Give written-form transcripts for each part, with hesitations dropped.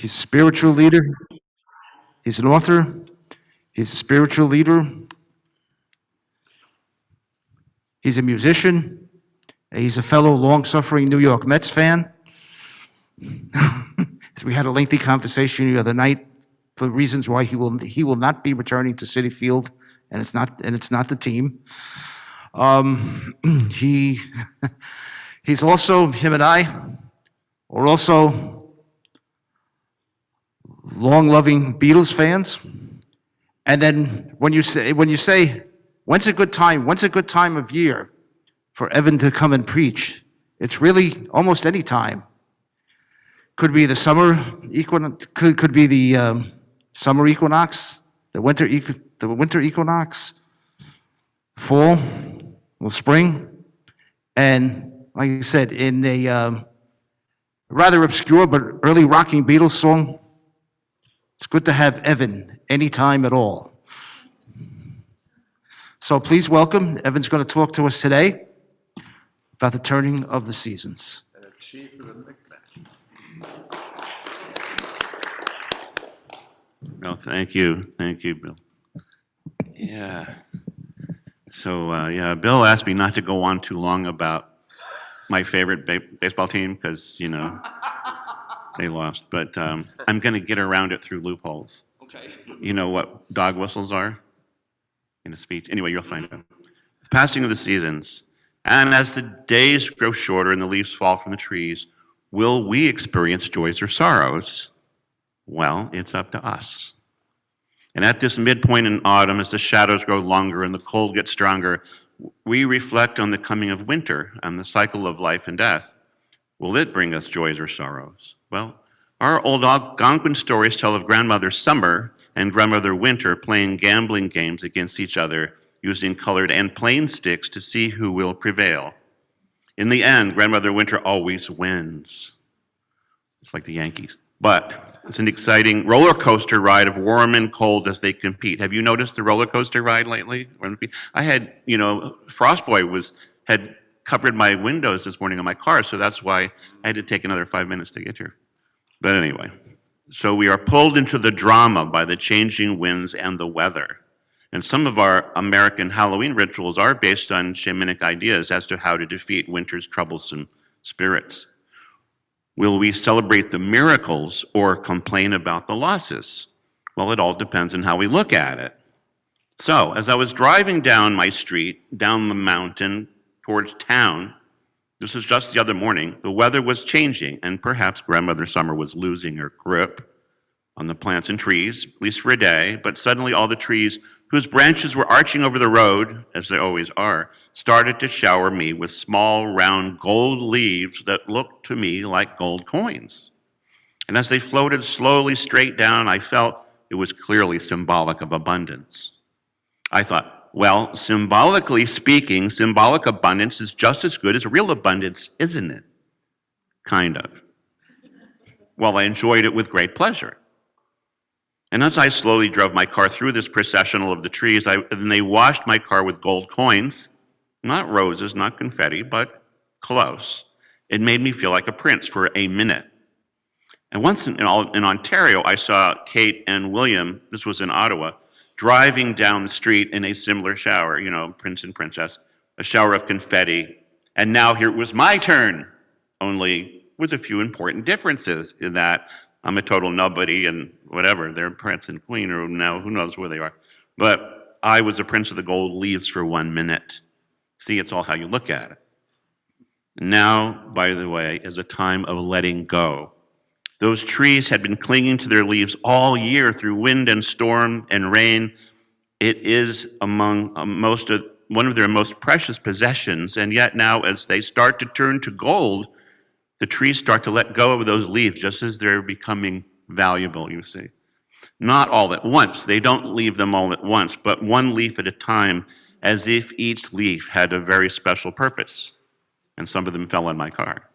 He's a spiritual leader. He's an author. He's a spiritual leader. He's a musician. He's a fellow long-suffering New York Mets fan. We had a lengthy conversation the other night for reasons why he will not be returning to Citi Field, and it's not the team. He he's also him and I are also long-loving Beatles fans. And then when you say when's a good time of year for Evan to come and preach, it's really almost any time. Could be the summer equinox, could be the summer equinox, the winter equinox, fall or spring, and like I said, in a rather obscure but early rocking Beatles song, it's good to have Evan anytime at all. So please welcome, Evan's going to talk to us today about the turning of the seasons. No, thank you, Bill. Yeah. So, Bill asked me not to go on too long about my favorite baseball team because, they lost. But I'm going to get around it through loopholes. Okay. You know what dog whistles are in a speech? Anyway, you'll find out. The passing of the seasons. And as the days grow shorter and the leaves fall from the trees, will we experience joys or sorrows? Well, it's up to us. And at this midpoint in autumn, as the shadows grow longer and the cold gets stronger, we reflect on the coming of winter and the cycle of life and death. Will it bring us joys or sorrows? Well, our old Algonquin stories tell of Grandmother Summer and Grandmother Winter playing gambling games against each other, using colored and plain sticks to see who will prevail. In the end, Grandmother Winter always wins. It's like the Yankees. But it's an exciting roller coaster ride of warm and cold as they compete. Have you noticed the roller coaster ride lately? I had, Frostboy had covered my windows this morning on my car, so that's why I had to take another 5 minutes to get here. But anyway, so we are pulled into the drama by the changing winds and the weather. And some of our American Halloween rituals are based on shamanic ideas as to how to defeat winter's troublesome spirits. Will we celebrate the miracles or complain about the losses? Well, it all depends on how we look at it. So, as I was driving down my street, down the mountain, towards town, this was just the other morning, the weather was changing, and perhaps Grandmother Summer was losing her grip on the plants and trees, at least for a day, but suddenly all the trees whose branches were arching over the road, as they always are, started to shower me with small, round gold leaves that looked to me like gold coins. And as they floated slowly straight down, I felt it was clearly symbolic of abundance. I thought, well, symbolically speaking, symbolic abundance is just as good as real abundance, isn't it? Kind of. Well, I enjoyed it with great pleasure. And as I slowly drove my car through this processional of the trees, and they washed my car with gold coins, not roses, not confetti, but close. It made me feel like a prince for a minute. And once in Ontario, I saw Kate and William, this was in Ottawa, driving down the street in a similar shower, prince and princess, a shower of confetti. And now here it was my turn, only with a few important differences in that I'm a total nobody and whatever. They're prince and queen, or now who knows where they are. But I was a prince of the gold leaves for 1 minute. See, it's all how you look at it. Now, by the way, is a time of letting go. Those trees had been clinging to their leaves all year through wind and storm and rain. It is among one of their most precious possessions, and yet now as they start to turn to gold, the trees start to let go of those leaves just as they're becoming valuable, you see. Not all at once. They don't leave them all at once, but one leaf at a time, as if each leaf had a very special purpose. And some of them fell on my car.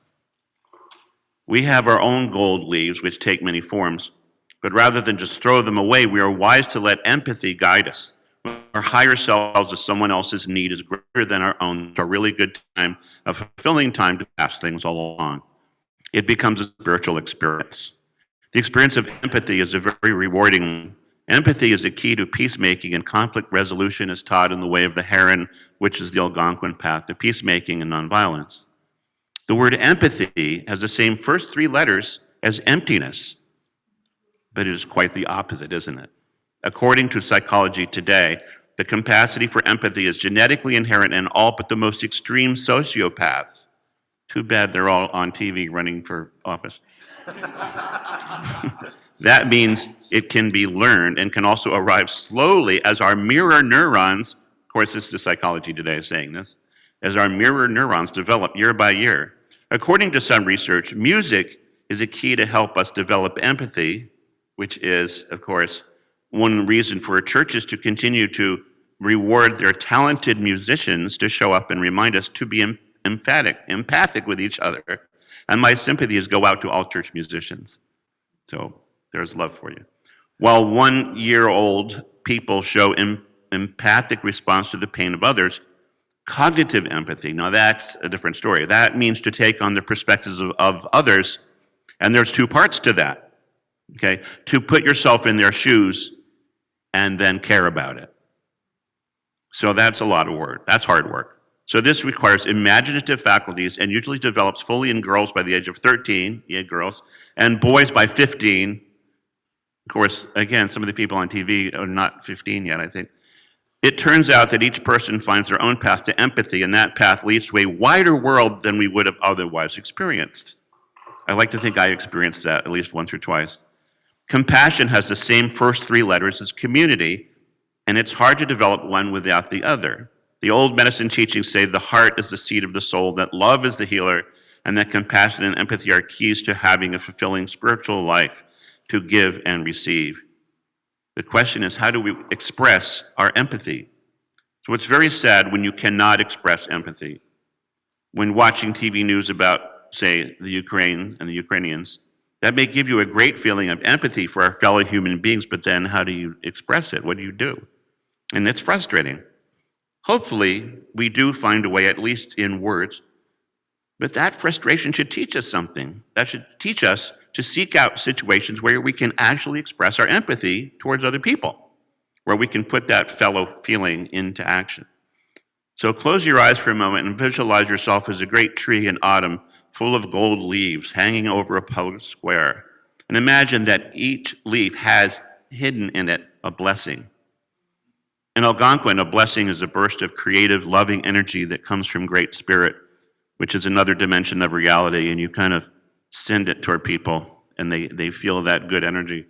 We have our own gold leaves, which take many forms, but rather than just throw them away, we are wise to let empathy guide us. Our higher selves of someone else's need is greater than our own. It's a really good time, a fulfilling time to pass things along. It becomes a spiritual experience. The experience of empathy is a very rewarding one. Empathy is a key to peacemaking and conflict resolution as taught in the way of the heron, which is the Algonquin path to peacemaking and nonviolence. The word empathy has the same first three letters as emptiness, but it is quite the opposite, isn't it? According to Psychology Today, the capacity for empathy is genetically inherent in all but the most extreme sociopaths. Too bad they're all on TV running for office. That means it can be learned and can also arrive slowly as our mirror neurons, of course, this is Psychology Today saying this, as our mirror neurons develop year by year. According to some research, music is a key to help us develop empathy, which is, of course, one reason for churches to continue to reward their talented musicians to show up and remind us to be empathic with each other. And my sympathies go out to all church musicians. So there's love for you. While 1-year-old people show empathic response to the pain of others, cognitive empathy, now that's a different story. That means to take on the perspectives of others, and there's two parts to that. Okay, to put yourself in their shoes and then care about it. So that's a lot of work. That's hard work. So this requires imaginative faculties and usually develops fully in girls by the age of 13, yeah, girls, and boys by 15. Of course, again, some of the people on TV are not 15 yet, I think. It turns out that each person finds their own path to empathy, and that path leads to a wider world than we would have otherwise experienced. I like to think I experienced that at least once or twice. Compassion has the same first three letters as community, and it's hard to develop one without the other. The old medicine teachings say the heart is the seat of the soul, that love is the healer, and that compassion and empathy are keys to having a fulfilling spiritual life, to give and receive. The question is, how do we express our empathy? So it's very sad when you cannot express empathy. When watching TV news about, say, the Ukraine and the Ukrainians, that may give you a great feeling of empathy for our fellow human beings, but then how do you express it? What do you do? And it's frustrating. Hopefully, we do find a way, at least in words, but that frustration should teach us something. That should teach us to seek out situations where we can actually express our empathy towards other people, where we can put that fellow feeling into action. So close your eyes for a moment and visualize yourself as a great tree in autumn full of gold leaves hanging over a public square. And imagine that each leaf has hidden in it a blessing. In Algonquin, a blessing is a burst of creative, loving energy that comes from Great Spirit, which is another dimension of reality, and you kind of send it toward people, and they feel that good energy.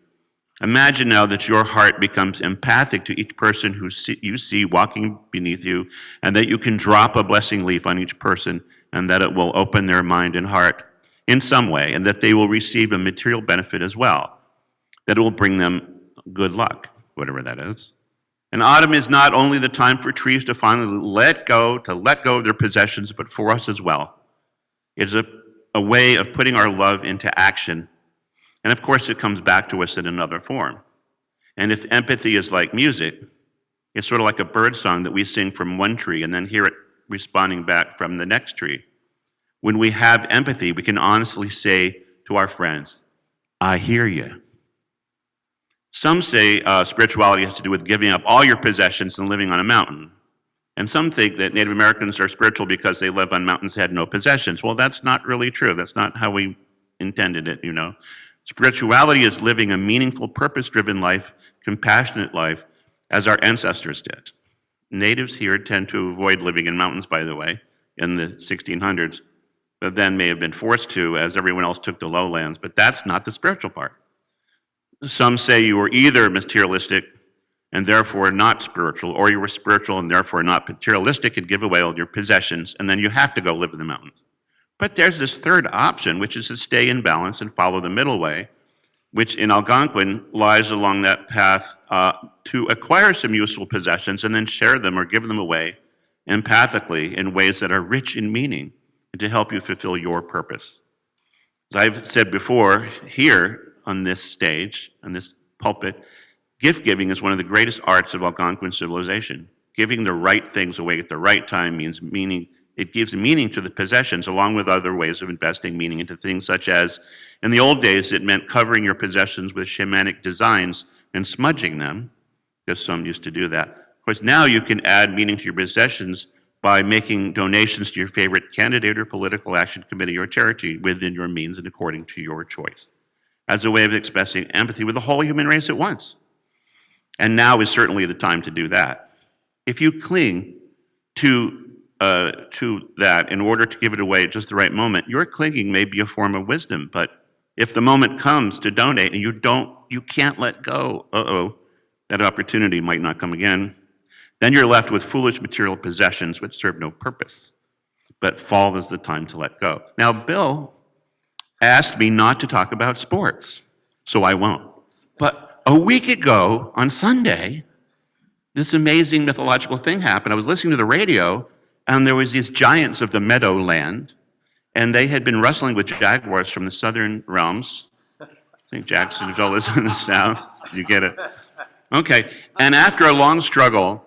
Imagine now that your heart becomes empathic to each person you see walking beneath you, and that you can drop a blessing leaf on each person, and that it will open their mind and heart in some way, and that they will receive a material benefit as well, that it will bring them good luck, whatever that is. And autumn is not only the time for trees to finally let go of their possessions, but for us as well. It is a way of putting our love into action. And of course, it comes back to us in another form. And if empathy is like music, it's sort of like a bird song that we sing from one tree and then hear it responding back from the next tree. When we have empathy, we can honestly say to our friends, I hear you. Some say spirituality has to do with giving up all your possessions and living on a mountain. And some think that Native Americans are spiritual because they live on mountains that had no possessions. Well, that's not really true. That's not how we intended it, you know. Spirituality is living a meaningful, purpose-driven life, compassionate life, as our ancestors did. Natives here tend to avoid living in mountains, by the way, in the 1600s, but then may have been forced to as everyone else took the lowlands. But that's not the spiritual part. Some say you were either materialistic and therefore not spiritual, or you were spiritual and therefore not materialistic and give away all your possessions, and then you have to go live in the mountains. But there's this third option, which is to stay in balance and follow the middle way, which in Algonquin lies along that path to acquire some useful possessions and then share them or give them away empathically in ways that are rich in meaning and to help you fulfill your purpose. As I've said before, here on this stage, on this pulpit, gift giving is one of the greatest arts of Algonquin civilization. Giving the right things away at the right time means It gives meaning to the possessions along with other ways of investing meaning into things such as, in the old days, it meant covering your possessions with schematic designs and smudging them, because some used to do that. Of course, now you can add meaning to your possessions by making donations to your favorite candidate or political action committee or charity within your means and according to your choice, as a way of expressing empathy with the whole human race at once. And now is certainly the time to do that. If you cling to that in order to give it away at just the right moment, your clinging may be a form of wisdom. But if the moment comes to donate and you can't let go, that opportunity might not come again. Then you're left with foolish material possessions which serve no purpose. But fall is the time to let go. Now, Bill asked me not to talk about sports, so I won't. But a week ago on Sunday, this amazing mythological thing happened. I was listening to the radio, and there was these giants of the meadowland, and they had been wrestling with jaguars from the southern realms. I think Jacksonville is in the south. You get it? Okay. And after a long struggle,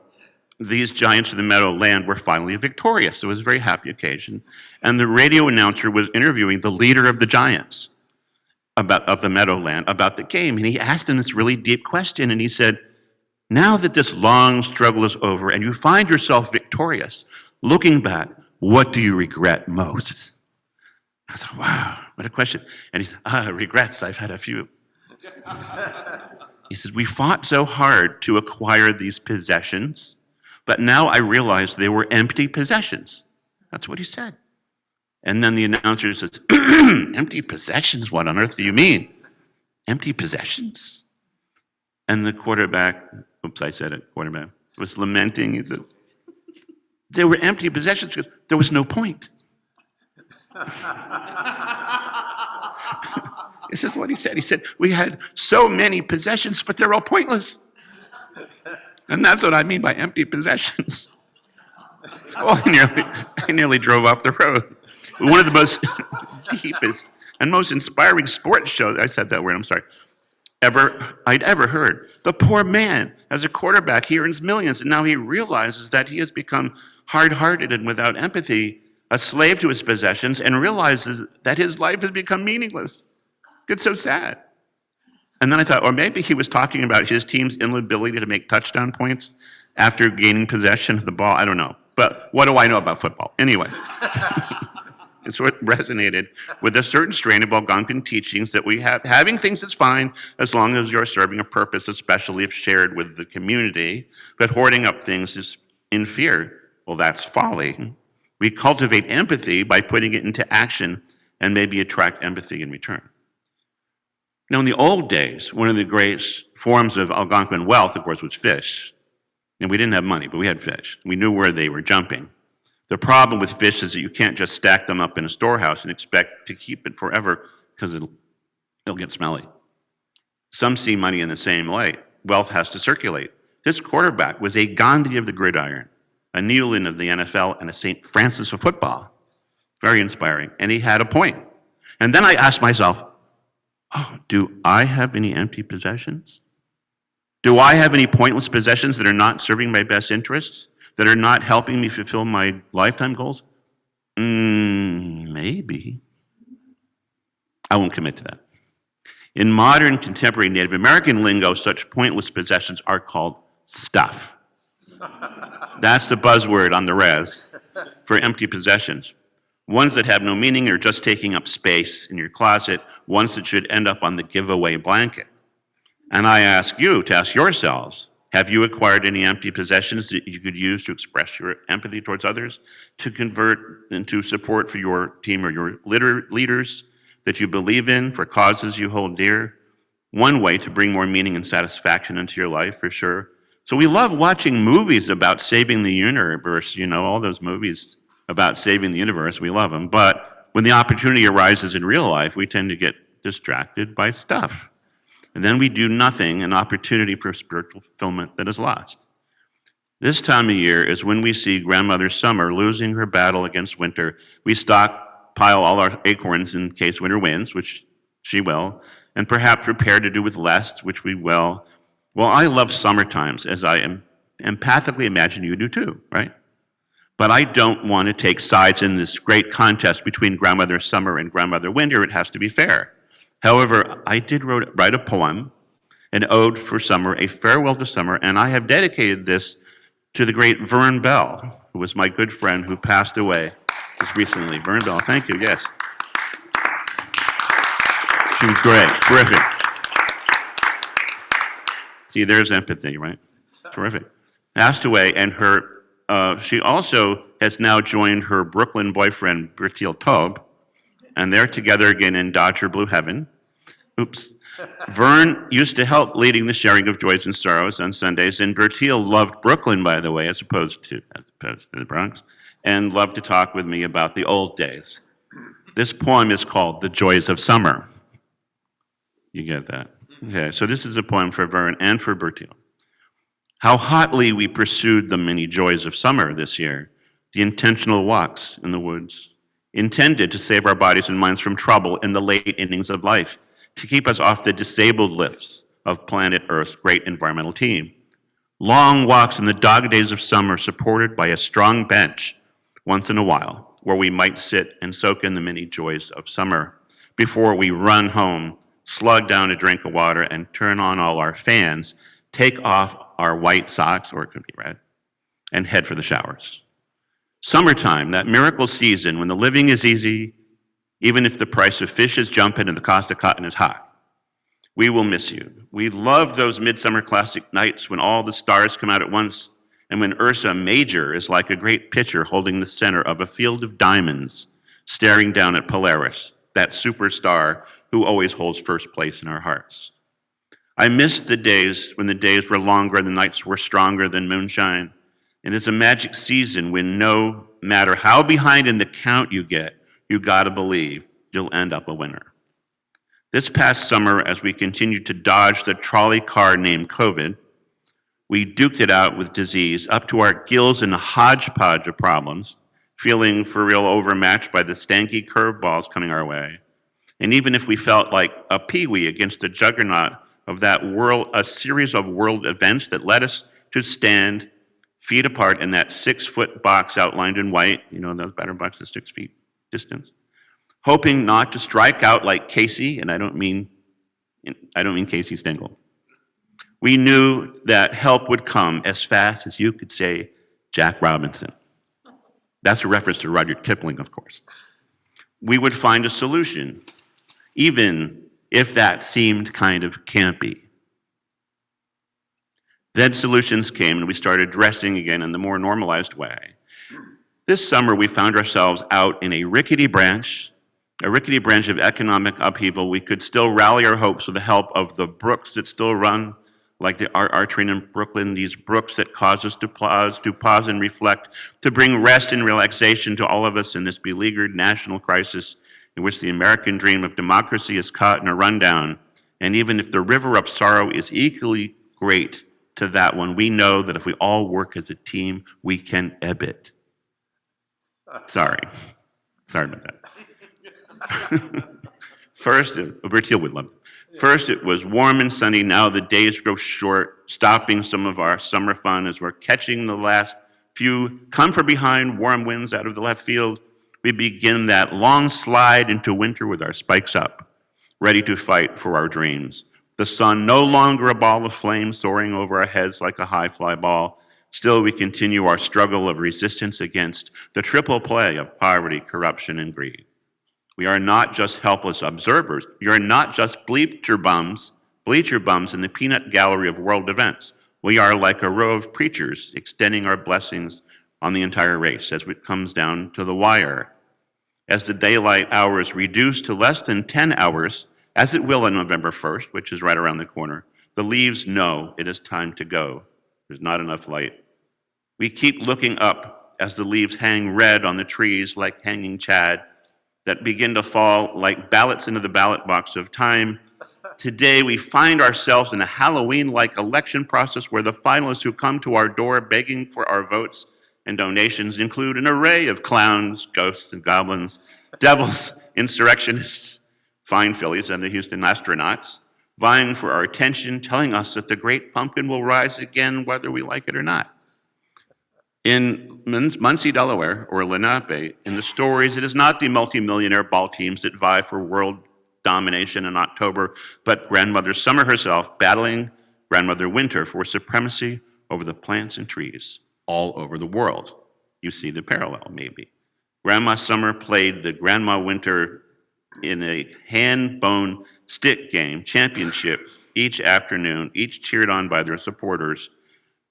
these giants of the meadowland were finally victorious. It was a very happy occasion. And the radio announcer was interviewing the leader of the giants of the meadowland about the game. And he asked him this really deep question, and he said, now that this long struggle is over and you find yourself victorious, looking back, what do you regret most? I thought, wow, what a question. And he said, regrets, I've had a few. He said, we fought so hard to acquire these possessions, but now I realize they were empty possessions. That's what he said. And then the announcer says, empty possessions? What on earth do you mean? Empty possessions? And the quarterback, oops, I said it, quarterback, was lamenting. He said, there were empty possessions because there was no point. This is what he said. He said, we had so many possessions, but they're all pointless. And that's what I mean by empty possessions. Oh, I nearly drove off the road. One of the most deepest and most inspiring sports shows, I said that word, I'm sorry, I'd ever heard. The poor man, as a quarterback, he earns millions, and now he realizes that he has become hard-hearted and without empathy, a slave to his possessions, and realizes that his life has become meaningless. It's so sad. And then I thought, or maybe he was talking about his team's inability to make touchdown points after gaining possession of the ball. I don't know. But what do I know about football? Anyway. It's what resonated with a certain strain of Algonquin teachings that we have. Having things is fine as long as you're serving a purpose, especially if shared with the community. But hoarding up things is in fear. Well, that's folly. We cultivate empathy by putting it into action and maybe attract empathy in return. Now, in the old days, one of the great forms of Algonquin wealth, of course, was fish. And we didn't have money, but we had fish. We knew where they were jumping. The problem with fish is that you can't just stack them up in a storehouse and expect to keep it forever because it'll get smelly. Some see money in the same light. Wealth has to circulate. This quarterback was a Gandhi of the gridiron, a Newland of the NFL, and a St. Francis of football. Very inspiring. And he had a point. And then I asked myself, do I have any empty possessions? Do I have any pointless possessions that are not serving my best interests? That are not helping me fulfill my lifetime goals? Maybe. I won't commit to that. In modern contemporary Native American lingo, such pointless possessions are called stuff. That's the buzzword on the res for empty possessions. Ones that have no meaning or just taking up space in your closet, ones that should end up on the giveaway blanket. And I ask you to ask yourselves, have you acquired any empty possessions that you could use to express your empathy towards others, to convert into support for your team or your leaders that you believe in, for causes you hold dear? One way to bring more meaning and satisfaction into your life, for sure. So we love watching movies about saving the universe, all those movies about saving the universe, we love them. But when the opportunity arises in real life, we tend to get distracted by stuff. And then we do nothing, an opportunity for spiritual fulfillment that is lost. This time of year is when we see Grandmother Summer losing her battle against winter. We stockpile all our acorns in case winter wins, which she will, and perhaps prepare to do with less, which we will. Well, I love summer times, as I empathically imagine you do too, right? But I don't want to take sides in this great contest between Grandmother Summer and Grandmother Winter. It has to be fair. However, I did write a poem, an ode for summer, a farewell to summer, and I have dedicated this to the great Vern Bell, who was my good friend who passed away just recently. Vern Bell, thank you, yes. She was great, terrific. See, there's empathy, right? Terrific. Passed away, and she also has now joined her Brooklyn boyfriend, Bertil Taube, and they're together again in Dodger Blue Heaven. Oops. Vern used to help leading the sharing of joys and sorrows on Sundays, and Bertil loved Brooklyn, by the way, as opposed to the Bronx, and loved to talk with me about the old days. This poem is called The Joys of Summer. You get that? Okay, so this is a poem for Vern and for Bertil. How hotly we pursued the many joys of summer this year, the intentional walks in the woods, intended to save our bodies and minds from trouble in the late innings of life, to keep us off the disabled lifts of planet Earth's great environmental team. Long walks in the dog days of summer supported by a strong bench once in a while, where we might sit and soak in the many joys of summer before we run home, slug down a drink of water, and turn on all our fans, take off our white socks, or it could be red, and head for the showers. Summertime, that miracle season when the living is easy, even if the price of fish is jumping and the cost of cotton is high. We will miss you. We loved those midsummer classic nights when all the stars come out at once, and when Ursa Major is like a great pitcher holding the center of a field of diamonds, staring down at Polaris, that superstar who always holds first place in our hearts. I miss the days when the days were longer and the nights were stronger than moonshine. And it's a magic season when no matter how behind in the count you get, you gotta believe you'll end up a winner. This past summer, as we continued to dodge the trolley car named COVID, we duked it out with disease up to our gills in a hodgepodge of problems, feeling for real overmatched by the stanky curveballs coming our way. And even if we felt like a peewee against a juggernaut of a series of world events that led us to stand feet apart in that 6-foot box outlined in white, you know, those batter boxes 6 feet distance, hoping not to strike out like Casey, and I don't mean Casey Stengel. We knew that help would come as fast as you could say Jack Robinson. That's a reference to Rudyard Kipling, of course. We would find a solution, even if that seemed kind of campy. Then solutions came and we started dressing again in the more normalized way. This summer we found ourselves out in a rickety branch of economic upheaval. We could still rally our hopes with the help of the brooks that still run, like the art train in Brooklyn, these brooks that cause us to pause and reflect, to bring rest and relaxation to all of us in this beleaguered national crisis in which the American dream of democracy is caught in a rundown. And even if the river of sorrow is equally great to that one, we know that if we all work as a team, we can ebb it. Sorry about that. First, Bertil would love it. First, it was warm and sunny. Now the days grow short, stopping some of our summer fun as we're catching the last few come from behind warm winds out of the left field. We begin that long slide into winter with our spikes up, ready to fight for our dreams. The sun no longer a ball of flame soaring over our heads like a high fly ball. Still, we continue our struggle of resistance against the triple play of poverty, corruption, and greed. We are not just helpless observers. We are not just bleacher bums in the peanut gallery of world events. We are like a row of preachers extending our blessings on the entire race as it comes down to the wire. As the daylight hours reduce to less than 10 hours, as it will on November 1st, which is right around the corner, the leaves know it is time to go. There's not enough light. We keep looking up as the leaves hang red on the trees like hanging chad that begin to fall like ballots into the ballot box of time. Today, we find ourselves in a Halloween-like election process where the finalists who come to our door begging for our votes and donations include an array of clowns, ghosts, and goblins, devils, insurrectionists, fine fillies, and the Houston astronauts, vying for our attention, telling us that the great pumpkin will rise again whether we like it or not. In Muncie, Delaware, or Lenape, in the stories, it is not the multimillionaire ball teams that vie for world domination in October, but Grandmother Summer herself battling Grandmother Winter for supremacy over the plants and trees all over the world. You see the parallel, maybe. Grandma Summer played the Grandma Winter in a hand-bone stick game championship each afternoon, each cheered on by their supporters.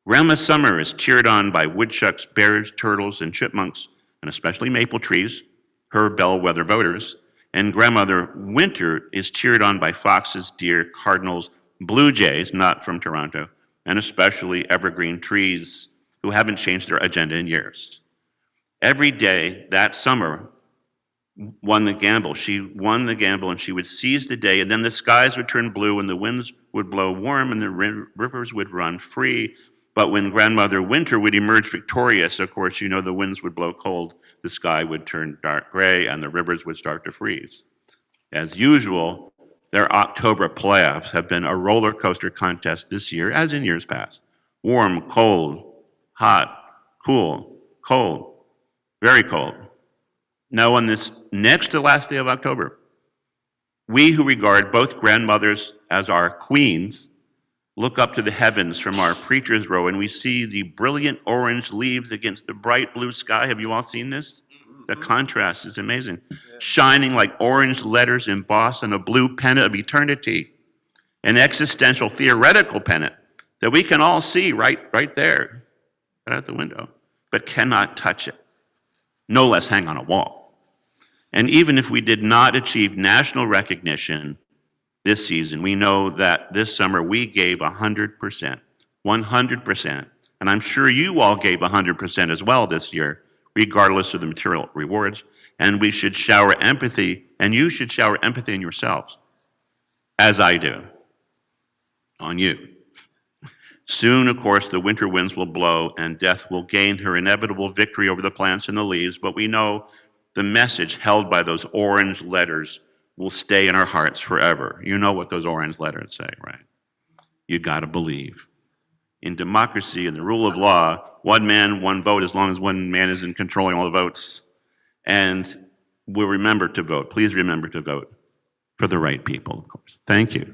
Grandma Summer is cheered on by woodchucks, bears, turtles, and chipmunks, and especially maple trees, her bellwether voters. And Grandmother Winter is cheered on by foxes, deer, cardinals, blue jays, not from Toronto, and especially evergreen trees who haven't changed their agenda in years. Every day that summer won the gamble. She won the gamble and she would seize the day, and then the skies would turn blue and the winds would blow warm and the rivers would run free. But when Grandmother Winter would emerge victorious, of course, you know the winds would blow cold, the sky would turn dark gray, and the rivers would start to freeze. As usual, their October playoffs have been a roller coaster contest this year, as in years past. Warm, cold, hot, cool, cold, very cold. Now, on this next to last day of October, we who regard both grandmothers as our queens look up to the heavens from our preacher's row and we see the brilliant orange leaves against the bright blue sky. Have you all seen this? The contrast is amazing. Shining like orange letters embossed on a blue pennant of eternity, an existential theoretical pennant that we can all see right there, right out the window, but cannot touch it, no less hang on a wall. And even if we did not achieve national recognition this season, we know that this summer we gave 100%, 100%. And I'm sure you all gave 100% as well this year, regardless of the material rewards. And we should shower empathy, and you should shower empathy in yourselves, as I do, on you. Soon, of course, the winter winds will blow and death will gain her inevitable victory over the plants and the leaves, but we know the message held by those orange letters will stay in our hearts forever. You know what those orange letters say, right? You gotta believe. In democracy and the rule of law, one man, one vote, as long as one man isn't controlling all the votes. And we'll remember to vote. Please remember to vote for the right people, of course. Thank you.